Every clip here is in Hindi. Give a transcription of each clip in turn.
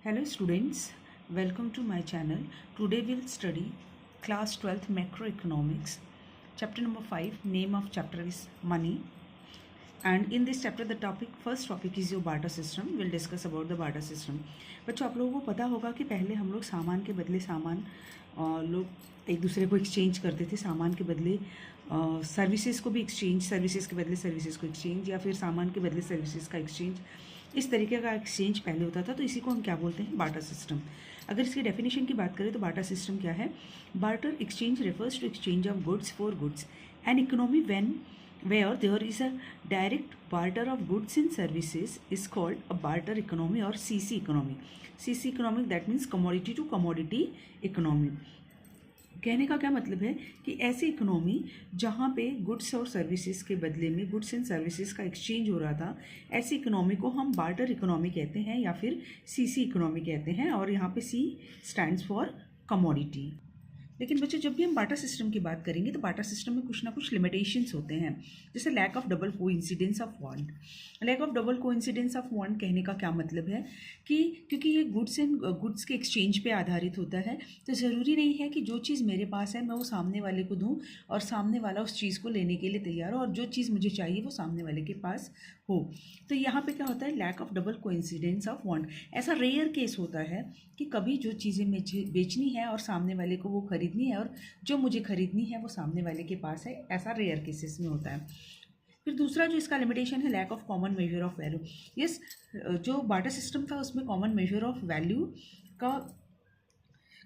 Hello students, welcome to my channel. Today we'll study class 12th macroeconomics. Chapter number 5, name of chapter is money. And in this chapter the first topic is your barter system. We'll discuss about the barter system. बच्चों आप लोगों को पता होगा कि पहले हम लोग सामान के बदले सामान लोग एक दूसरे को एक्सचेंज करते थे, सामान के बदले सर्विसेज को भी एक्सचेंज, सर्विसेज के बदले सर्विसेज को एक्सचेंज, या फिर सामान के बदले सर्विसेज का एक्सचेंज, इस तरीके का एक्सचेंज पहले होता था। तो इसी को हम क्या बोलते हैं? Barter system. अगर इसकी डेफिनेशन की बात करें तो बार्टर सिस्टम क्या है? Barter exchange refers to exchange of goods for goods an economy when where there is a direct barter of goods and services is called a barter economy or CC economy. CC economy that means commodity to commodity economy. कहने का क्या मतलब है कि ऐसी इकोनॉमी जहाँ पे गुड्स और सर्विसेज के बदले में गुड्स एंड सर्विसेज का एक्सचेंज हो रहा था, ऐसी इकोनॉमी को हम बार्टर इकोनॉमी कहते हैं या फिर सीसी इकोनॉमी कहते हैं। और यहाँ पे सी स्टैंड्स फॉर कमोडिटी। लेकिन बच्चों जब भी हम बार्टर सिस्टम की बात करेंगे तो बार्टर सिस्टम में कुछ ना कुछ लिमिटेशंस होते हैं, जैसे lack of double coincidence of want. Lack of double coincidence of want कहने का क्या मतलब है कि क्योंकि ये गुड्स के एक्सचेंज पे आधारित होता है, तो ज़रूरी नहीं है कि जो चीज़ मेरे पास है मैं वो सामने वाले को दूँ और सामने वाला उस चीज़ को लेने के लिए तैयार हो, और जो चीज़ मुझे चाहिए वो सामने वाले के पास हो। तो यहाँ पे क्या होता है? Lack of double coincidence of want. ऐसा रेयर केस होता है कि कभी जो चीज़ें मुझे बेचनी है और सामने वाले को वो खरीदनी है, और जो मुझे खरीदनी है वो सामने वाले के पास है, ऐसा रेयर केसेस में होता है। फिर दूसरा जो इसका लिमिटेशन है, lack of common measure of value. Yes, जो बार्टर सिस्टम था उसमें कॉमन मेजर ऑफ वैल्यू का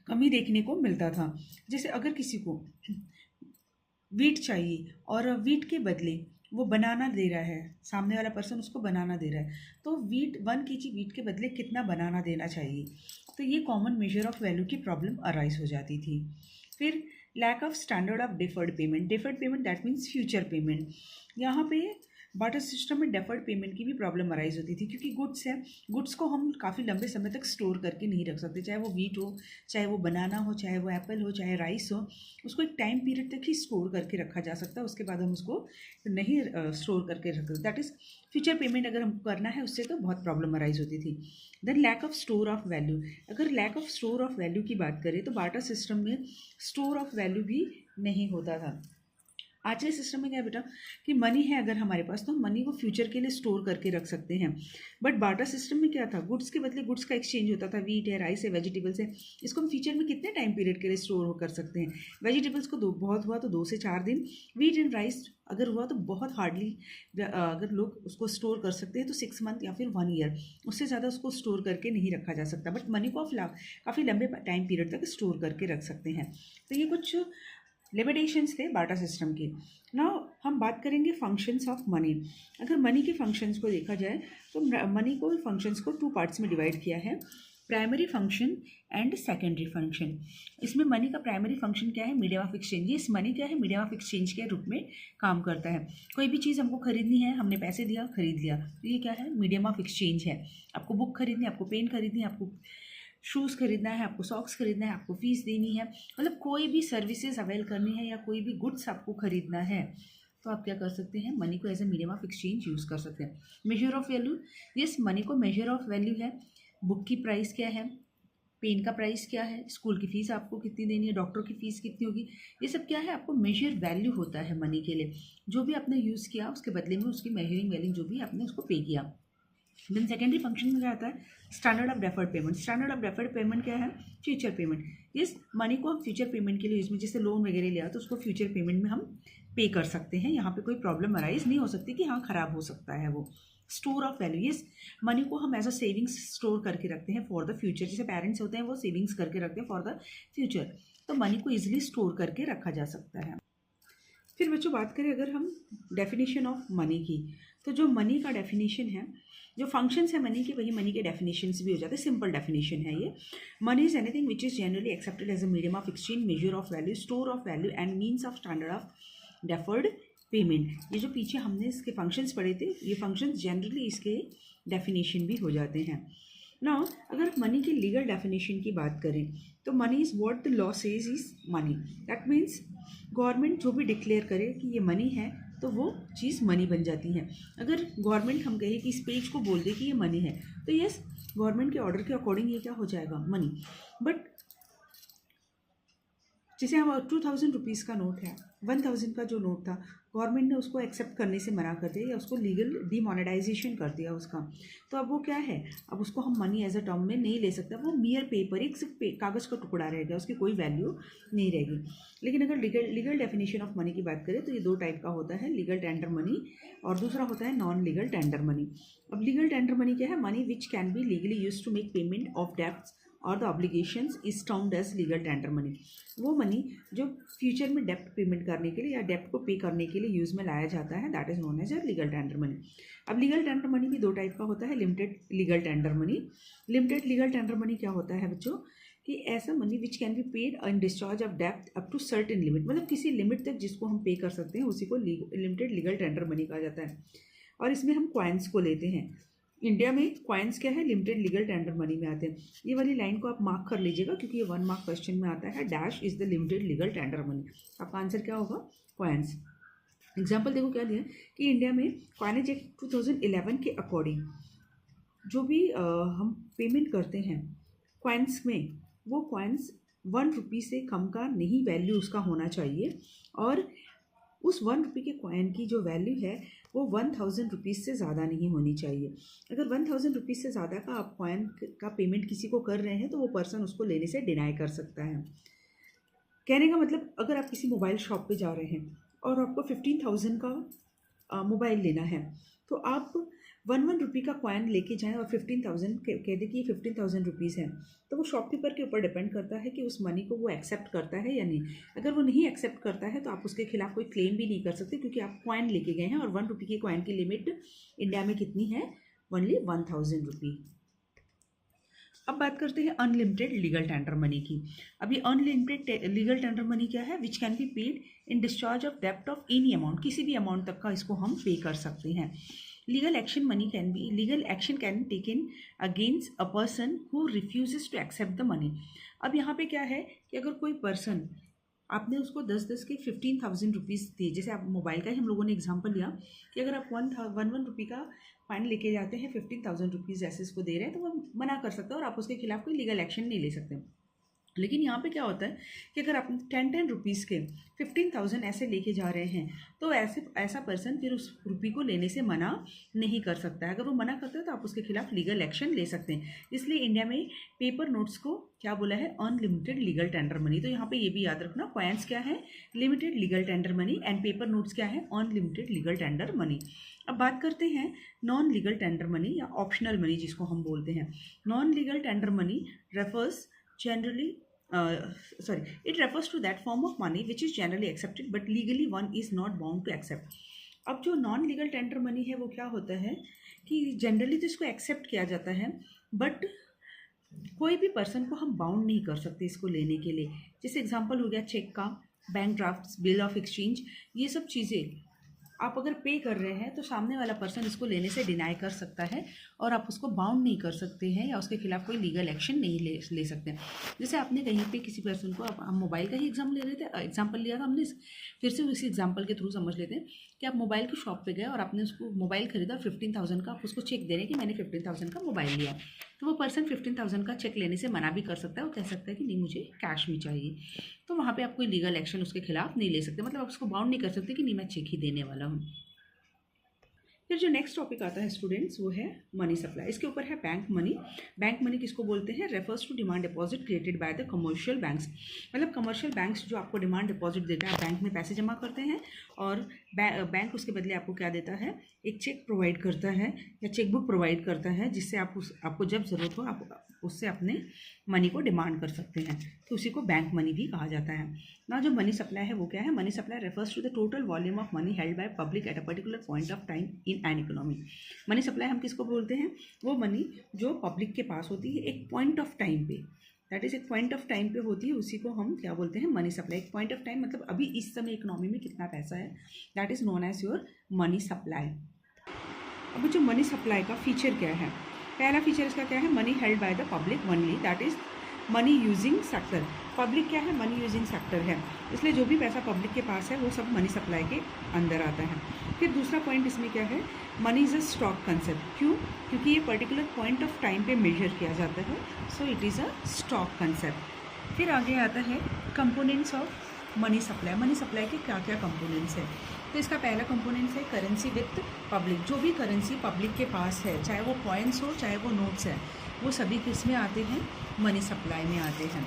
कमी देखने को मिलता था। जैसे अगर किसी को वीट चाहिए और वीट के बदले वो बनाना दे रहा है, सामने वाला पर्सन उसको बनाना दे रहा है, तो वीट 1 kg वीट के बदले कितना बनाना देना चाहिए, तो ये कॉमन मेजर ऑफ वैल्यू की प्रॉब्लम अराइज हो जाती थी। फिर lack of standard of deferred payment. Deferred payment that means future payment. यहाँ पे बार्टर सिस्टम में डेफर्ड पेमेंट की भी प्रॉब्लम अराइज होती थी, क्योंकि गुड्स है, गुड्स को हम काफ़ी लंबे समय तक स्टोर करके नहीं रख सकते, चाहे वो वीट हो, चाहे वो बनाना हो, चाहे वो एप्पल हो, चाहे राइस हो, उसको एक टाइम पीरियड तक ही स्टोर करके रखा जा सकता है, उसके बाद हम उसको नहीं स्टोर करके रख सकते। दैट इज़ फ्यूचर पेमेंट अगर हमको करना है उससे तो बहुत प्रॉब्लम अराइज होती थी। Then lack of store of value. अगर lack of store of value की बात करें तो बार्टर सिस्टम में स्टोर ऑफ वैल्यू भी नहीं होता था। आज के सिस्टम में क्या है बेटा कि मनी है अगर हमारे पास तो हम मनी को फ्यूचर के लिए स्टोर करके रख सकते हैं, बट बार्टर सिस्टम में क्या था? गुड्स के बदले गुड्स का एक्सचेंज होता था। वीट है, राइस है, वेजिटेबल्स है, इसको हम फ्यूचर में कितने टाइम पीरियड के लिए स्टोर कर सकते हैं? वेजिटेबल्स को बहुत हुआ तो 2 से 4 दिन, वीट एंड राइस अगर हुआ तो बहुत हार्डली अगर लोग उसको स्टोर कर सकते हैं तो 6 मंथ या फिर 1 ईयर, उससे ज़्यादा उसको स्टोर करके नहीं रखा जा सकता। बट मनी को आप काफ़ी लंबे टाइम पीरियड तक स्टोर करके रख सकते हैं। तो ये कुछ लिमिटेशंस थे बार्टर सिस्टम की। नाउ हम बात करेंगे फंक्शंस ऑफ मनी। अगर मनी के फंक्शंस को देखा जाए तो मनी को फंक्शंस को 2 पार्ट्स में डिवाइड किया है, primary function and secondary function. इसमें मनी का प्राइमरी फंक्शन क्या है? Medium of exchange. ये मनी क्या है? मीडियम ऑफ एक्सचेंज के रूप में काम करता है। कोई भी चीज़ हमको खरीदनी है, हमने पैसे दिया, खरीद लिया, तो ये क्या है? मीडियम ऑफ एक्सचेंज है। आपको बुक खरीदनी है, आपको पेन खरीदनी है, आपको शूज़ खरीदना है, आपको सॉक्स खरीदना है, आपको फ़ीस देनी है, मतलब कोई भी सर्विसेज अवेल करनी है या कोई भी गुड्स आपको खरीदना है, तो आप क्या कर सकते हैं? मनी को as a medium of exchange use कर सकते हैं। Measure of value. Yes, money को मेजर ऑफ वैल्यू है। बुक की प्राइस क्या है, पेन का प्राइस क्या है, स्कूल की फ़ीस आपको कितनी देनी है, डॉक्टर की फ़ीस कितनी होगी, ये सब क्या है? आपको मेजर वैल्यू होता है मनी के लिए। जो भी आपने यूज़ किया उसके बदले में उसकी मेजरिंग वैल्यू जो भी आपने उसको पे किया। देन सेकेंडरी फंक्शन में क्या आता है? Standard of deferred payment. Standard of deferred payment क्या है? Future payment. इस मनी को हम फ्यूचर पेमेंट के लिए यूज में, जैसे लोन वगैरह लिया तो उसको फ्यूचर पेमेंट में हम पे कर सकते हैं। यहाँ पे कोई प्रॉब्लम अराइज नहीं हो सकती कि हाँ ख़राब हो सकता है वो। Store of value. Yes, money को हम एज अ सेविंग्स स्टोर करके रखते हैं फॉर द फ्यूचर। जैसे पेरेंट्स होते हैं वो सेविंग्स करके रखते हैं फॉर द फ्यूचर, तो मनी को ईजिली स्टोर करके रखा जा सकता है। फिर बच्चों बात करें अगर हम डेफिनेशन ऑफ मनी की, तो जो मनी का डेफिनेशन है, जो फंक्शंस है मनी के, वही मनी के डेफिनेशंस भी हो जाते हैं। सिंपल डेफिनेशन है ये। Money is anything which is generally accepted as a medium of exchange, measure of value, store of value and means of standard of deferred payment. ये जो पीछे हमने इसके फंक्शंस पढ़े थे, ये फंक्शंस जनरली इसके डेफिनेशन भी हो जाते हैं। नाउ अगर मनी की लीगल डेफिनेशन की बात करें तो money is what the law says is money. That means government जो भी डिक्लेयर करे कि ये मनी है तो वो चीज़ मनी बन जाती है। अगर गवर्नमेंट हम कहें कि इस पेज को बोल दे कि ये मनी है, तो यस गवर्नमेंट के ऑर्डर के अकॉर्डिंग ये क्या हो जाएगा, मनी। बट जैसे हम 2000 रुपीज़ का नोट है, 1000 का जो नोट था, गवर्नमेंट ने उसको एक्सेप्ट करने से मना कर दिया या उसको लीगल डीमोनेटाइजेशन कर दिया उसका, तो अब वो क्या है, अब उसको हम मनी एज अ टर्म में नहीं ले सकते, वो मियर पेपर, एक सिर्फ कागज़ का टुकड़ा रहेगा, उसकी कोई वैल्यू नहीं रहेगी। लेकिन अगर लीगल डेफिनेशन ऑफ मनी की बात करें तो ये दो टाइप का होता है, लीगल टेंडर मनी और दूसरा होता है नॉन लीगल टेंडर मनी। अब लीगल टेंडर मनी क्या है, money which can be legally use to make payment of debts और the obligations is termed as legal tender money. वो मनी जो फ्यूचर में डेप्ट पेमेंट करने के लिए या डेप्ट को पे करने के लिए यूज़ में लाया जाता है, that is known as legal tender money. अब लीगल टेंडर मनी भी दो टाइप का होता है, limited legal tender money. Limited legal tender money क्या होता है बच्चों, कि ऐसा money which can be paid in discharge of डेप्ट अप टू सर्टेन लिमिट, मतलब किसी लिमिट तक जिसको हम पे कर सकते हैं उसी को लिमिटेड लीगल टेंडर मनी कहा जाता है। और इसमें हम कॉइन्स को लेते हैं। इंडिया में कॉइन्स क्या है, लिमिटेड लीगल टेंडर मनी में आते हैं। ये वाली लाइन को आप मार्क कर लीजिएगा क्योंकि ये 1 मार्क क्वेश्चन में आता है, dash is the limited legal tender money. आपका आंसर क्या होगा, कॉइन्स। एग्जाम्पल देखो क्या दिया कि इंडिया में कॉइनेज एक्ट 2011 के अकॉर्डिंग जो भी हम पेमेंट करते हैं कॉइन्स में, वो कॉइन्स 1 रुपये से कम का नहीं वैल्यू उसका होना चाहिए, और उस 1 रुपये के कॉइन की जो वैल्यू है वो 1000 रुपीज़ से ज़्यादा नहीं होनी चाहिए। अगर 1000 रुपीज़ से ज़्यादा का आप कॉइन का पेमेंट किसी को कर रहे हैं तो वो पर्सन उसको लेने से डिनाई कर सकता है। कहने का मतलब, अगर आप किसी मोबाइल शॉप पे जा रहे हैं और आपको 15,000 का मोबाइल लेना है, तो आप 1 रुपये का कॉइन लेके जाएं और 15,000 कह दें कि ये 15,000 रुपीज़ है, तो वो शॉपकीपर के ऊपर डिपेंड करता है कि उस मनी को वो एक्सेप्ट करता है या नहीं। अगर वो नहीं एक्सेप्ट करता है तो आप उसके खिलाफ कोई क्लेम भी नहीं कर सकते, क्योंकि आप कॉइन लेके गए हैं और 1 रुपये की कॉइन की लिमिट इंडिया में कितनी है, ओनली 1000 रुपये। अब बात करते हैं अनलिमिटेड लीगल टेंडर मनी की। अभी अनलिमिटेड लीगल टेंडर मनी क्या है, which can be paid in discharge of डेप्ट ऑफ एनी अमाउंट, किसी भी अमाउंट तक का इसको हम पे कर सकते हैं। Legal action can be taken against a person who refuses to accept the money. अब यहाँ पे क्या है कि अगर कोई पर्सन, आपने उसको 10 के 15,000 रुपीज़ दिए, जैसे आप मोबाइल का ही हम लोगों ने एग्जांपल लिया कि अगर आप 1 रुपये का फाइन लेके जाते हैं, 15,000 रुपीज़ जैसे इसको दे रहे हैं, तो वो मना कर सकता है और आप उसके खिलाफ कोई लीगल एक्शन नहीं ले सकते। लेकिन यहाँ पे क्या होता है कि अगर आप 10 रुपीज़ के 15,000 ऐसे लेके जा रहे हैं, तो ऐसा पर्सन फिर उस रुपये को लेने से मना नहीं कर सकता है। अगर वो मना करता है तो आप उसके खिलाफ लीगल एक्शन ले सकते हैं। इसलिए इंडिया में पेपर नोट्स को क्या बोला है, अनलिमिटेड लीगल टेंडर मनी। तो यहाँ पे ये भी याद रखना, कॉइन्स क्या है, limited legal tender money, and paper notes क्या है, अनलिमिटेड लीगल टेंडर मनी। अब बात करते हैं नॉन लीगल टेंडर मनी या ऑप्शनल मनी जिसको हम बोलते हैं। Non legal tender money refers generally it refers to that form of money which is generally accepted but legally one is not bound to accept। अब जो नॉन लीगल टेंडर मनी है वो क्या होता है कि जनरली तो इसको एक्सेप्ट किया जाता है, बट कोई भी पर्सन को हम बाउंड नहीं कर सकते इसको लेने के लिए। जैसे एग्जांपल हो गया चेक का, bank drafts, bill of exchange, ये सब चीज़ें आप अगर पे कर रहे हैं तो सामने वाला पर्सन इसको लेने से डिनाई कर सकता है और आप उसको बाउंड नहीं कर सकते हैं या उसके खिलाफ कोई लीगल एक्शन नहीं ले सकते हैं। जैसे आपने कहीं पे किसी पर्सन को, हम मोबाइल का ही एग्जाम्पल लिया था हमने, फिर से उसी एग्जाम्पल के थ्रू समझ लेते हैं कि आप मोबाइल की शॉप पे गए और आपने उसको मोबाइल खरीदा 15,000 का, आप उसको चेक दे रहे हैं कि मैंने 15,000 का मोबाइल लिया, तो वो पर्सन 15,000 का चेक लेने से मना भी कर सकता है, वो कह सकता है कि नहीं मुझे कैश में चाहिए। तो वहाँ पे आप कोई लीगल एक्शन उसके खिलाफ नहीं ले सकते, मतलब आप उसको बाउंड नहीं कर सकते कि नहीं मैं चेक ही देने वाला हूँ। फिर जो नेक्स्ट टॉपिक आता है स्टूडेंट्स, वो है मनी सप्लाई। इसके ऊपर है बैंक मनी। बैंक मनी किसको बोलते हैं, refers to demand deposit created by the commercial banks. मतलब कमर्शियल बैंक्स जो आपको डिमांड डिपॉजिट देता है, बैंक में पैसे जमा करते हैं और बैंक उसके बदले आपको क्या देता है, एक चेक प्रोवाइड करता है या चेक बुक प्रोवाइड करता है, जिससे आपको जब ज़रूरत हो आप उससे अपने मनी को डिमांड कर सकते हैं, तो उसी को बैंक मनी भी कहा जाता है ना। जो मनी सप्लाई है वो क्या है, money supply refers to the total volume of money held by public at a particular point of time in an economy. Money supply हम किसको बोलते हैं, वो मनी जो पब्लिक के पास होती है एक पॉइंट ऑफ टाइम पे, दैट इज एक पॉइंट ऑफ टाइम पे होती है, उसी को हम क्या बोलते हैं, मनी सप्लाई। एक पॉइंट ऑफ टाइम मतलब अभी इस समय इकोनॉमी में कितना पैसा है, that is known as your money supply. अब जो मनी सप्लाई का फीचर क्या है, पहला फीचर इसका क्या है, money held by the public only, that is money using sector. Public क्या है, मनी यूजिंग सेक्टर है, इसलिए जो भी पैसा पब्लिक के पास है वो सब मनी सप्लाई के अंदर आता है। फिर दूसरा पॉइंट इसमें क्या है, money is a stock concept. क्यों? क्योंकि ये पर्टिकुलर पॉइंट ऑफ टाइम पे मेजर किया जाता है, so it is a stock concept. फिर आगे आता है components of money supply. Money supply के क्या क्या कंपोनेंट्स हैं? तो इसका पहला कंपोनेंट्स है करेंसी विथ पब्लिक। जो भी करेंसी पब्लिक के पास है, चाहे वो कॉइन्स हो चाहे वो नोट्स है, वो सभी किस में आते हैं, मनी सप्लाई में आते हैं।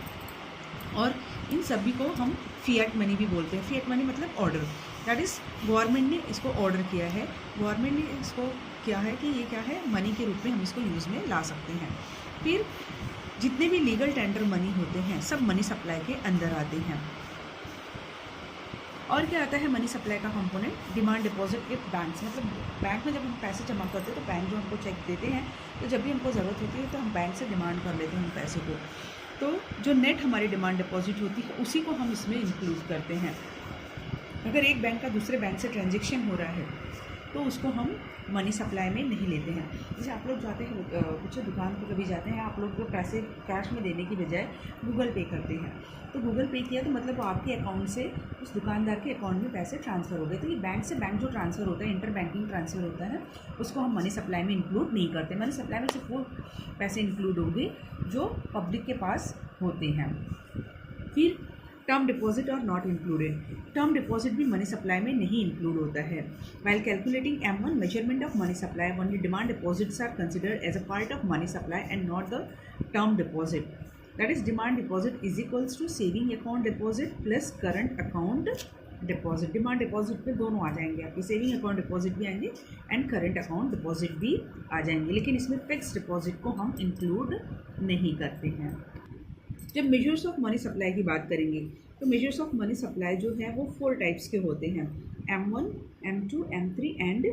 और इन सभी को हम फिएट मनी भी बोलते हैं। फिएट मनी मतलब ऑर्डर, दैट इज़ गवर्नमेंट ने इसको ऑर्डर किया है, गवर्नमेंट ने इसको किया है कि ये क्या है, मनी के रूप में हम इसको यूज़ में ला सकते हैं। फिर जितने भी लीगल टेंडर मनी होते हैं सब मनी सप्लाई के अंदर आते हैं। और क्या आता है मनी सप्लाई का component, demand deposit with banks. मतलब बैंक में जब हम पैसे जमा करते हैं तो बैंक जो हमको चेक देते हैं, तो जब भी हमको ज़रूरत होती है तो हम बैंक से डिमांड कर लेते हैं उन पैसे को। तो जो नेट हमारी डिमांड डिपॉजिट होती है उसी को हम इसमें इंक्लूड करते हैं। अगर एक बैंक का दूसरे बैंक से ट्रांजेक्शन हो रहा है तो उसको हम मनी सप्लाई में नहीं लेते हैं। जैसे आप लोग जाते हैं कुछ दुकान पर कभी जाते हैं, आप लोग जो पैसे कैश में देने की बजाय गूगल पे करते हैं, तो गूगल पे किया तो मतलब वो आपके अकाउंट से उस दुकानदार के अकाउंट में पैसे ट्रांसफ़र हो गए। तो ये बैंक से बैंक जो ट्रांसफ़र होता है, इंटर बैंकिंग ट्रांसफ़र होता है, उसको हम मनी सप्लाई में इंक्लूड नहीं करते। मनी सप्लाई में सिर्फ वो पैसे इंक्लूड होंगे जो पब्लिक के पास होते हैं। फिर टर्म डिपॉजिट और नॉट इंक्लूडेड। टर्म डिपॉजिट भी मनी सप्लाई में नहीं इंक्लूड होता है। While calculating M1 measurement of money supply, only demand deposits are considered as a part of money supply and not the term deposit. That is, demand deposit is equals to saving account deposit plus current account deposit. Demand deposit पे दोनों आ जाएंगे, आपके सेविंग अकाउंट डिपॉजिट भी आएंगे एंड करंट अकाउंट डिपॉजिट भी आ जाएंगे, लेकिन इसमें फिक्स डिपॉजिट को हम इंक्लूड नहीं करते हैं। जब मेजर्स ऑफ मनी सप्लाई की बात करेंगे तो मेजर्स ऑफ मनी सप्लाई जो है वो 4 टाइप्स के होते हैं, M1, M2, M3 and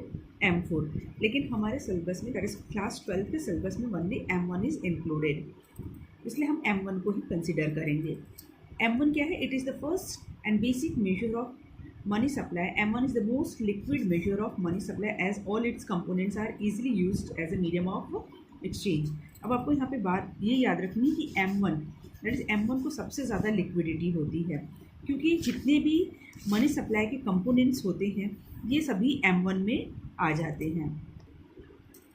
M4। लेकिन हमारे सिलेबस में, दैट इज क्लास 12 के सिलेबस में ओनली M1 इज़ इंक्लूडेड, इसलिए हम M1 को ही कंसिडर करेंगे। M1 क्या है? It is the first and basic measure of money supply. M1 is the most liquid measure of money supply as all its components are easily used as a medium of exchange. अब आपको यहाँ पे बात ये याद रखनी कि M1 दैट इज M1 को सबसे ज़्यादा लिक्विडिटी होती है, क्योंकि जितने भी मनी सप्लाई के कंपोनेंट्स होते हैं ये सभी M1 में आ जाते हैं।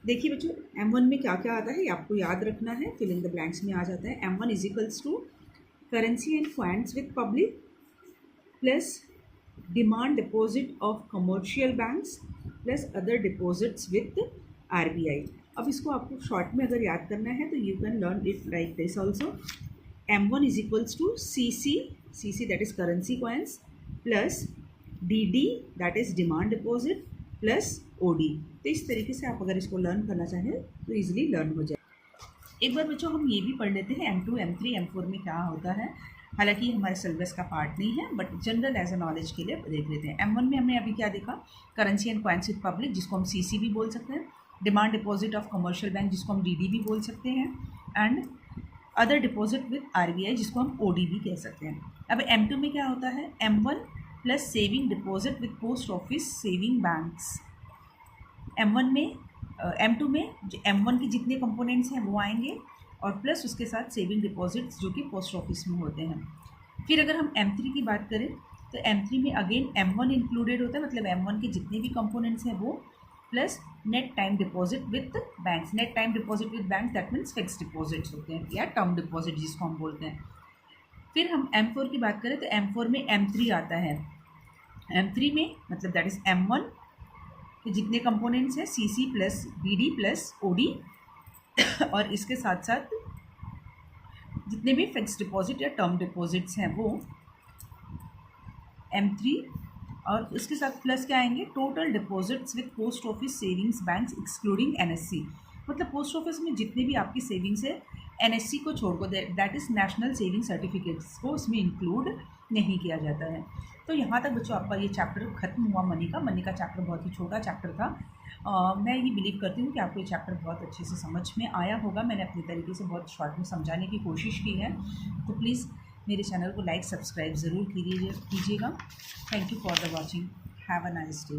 देखिए बच्चों, M1 में क्या क्या आता है ये आपको याद रखना है, फिल इन द ब्लैंक्स में आ जाता है। M1 is equals to currency and funds with public plus demand deposit of commercial banks plus other deposits with RBI। अब इसको आपको शॉर्ट में अगर याद करना है तो you can learn it like this also. M1 is equals to CC that is currency coins plus DD that is demand deposit plus OD। तो इस तरीके से आप अगर इसको लर्न करना चाहें तो इजीली लर्न हो जाए। एक बार बच्चों हम ये भी पढ़ लेते हैं M2, M3, M4 में क्या होता है। हालांकि हमारे सिलेबस का पार्ट नहीं है but general as a knowledge के लिए देख लेते हैं। M1 में हमने अभी क्या देखा, currency and coins with public जिसको हम CC भी बोल सकते हैं, demand deposit of commercial bank जिसको हम DD भी बोल सकते हैं, and other deposit with RBI जिसको हम OD भी कह सकते हैं। अब M2 में क्या होता है, M1 plus saving deposit with post office saving banks. M1 में M2 में M1 के जितने कंपोनेंट्स हैं वो आएंगे और प्लस उसके साथ सेविंग डिपॉजिट्स जो कि पोस्ट ऑफिस में होते हैं। फिर अगर हम M3 की बात करें तो M3 में अगेन M1 इंक्लूडेड होता है, मतलब M1 के जितने भी कंपोनेंट्स हैं वो plus net time deposit with banks. Net time deposit with banks that means fix deposits होते हैं या टर्म डिपॉजिट जिसको हम बोलते हैं। फिर हम M4 की बात करें तो M4 में M3 आता है। M3 में मतलब दैट इज M1 के जितने कंपोनेंट्स हैं CC plus BD plus OD और इसके साथ साथ जितने भी फिक्स डिपॉजिट या टर्म डिपॉजिट्स हैं वो M3 और उसके साथ प्लस क्या आएंगे, total deposits with post office savings banks excluding NSC। मतलब पोस्ट ऑफिस में जितने भी आपकी सेविंग्स है NSC को छोड़कर, that is national saving certificates को उसमें इंक्लूड नहीं किया जाता है। तो यहाँ तक बच्चों आपका ये चैप्टर खत्म हुआ मनी का। मनी का चैप्टर बहुत ही छोटा चैप्टर था। मैं ये बिलीव करती हूँ कि आपको ये चैप्टर बहुत अच्छे से समझ में आया होगा। मैंने अपने तरीके से बहुत शॉर्ट में समझाने की कोशिश की है, तो प्लीज़ मेरे चैनल को लाइक सब्सक्राइब ज़रूर कीजिएगा। Thank you for the watching. Have a nice day.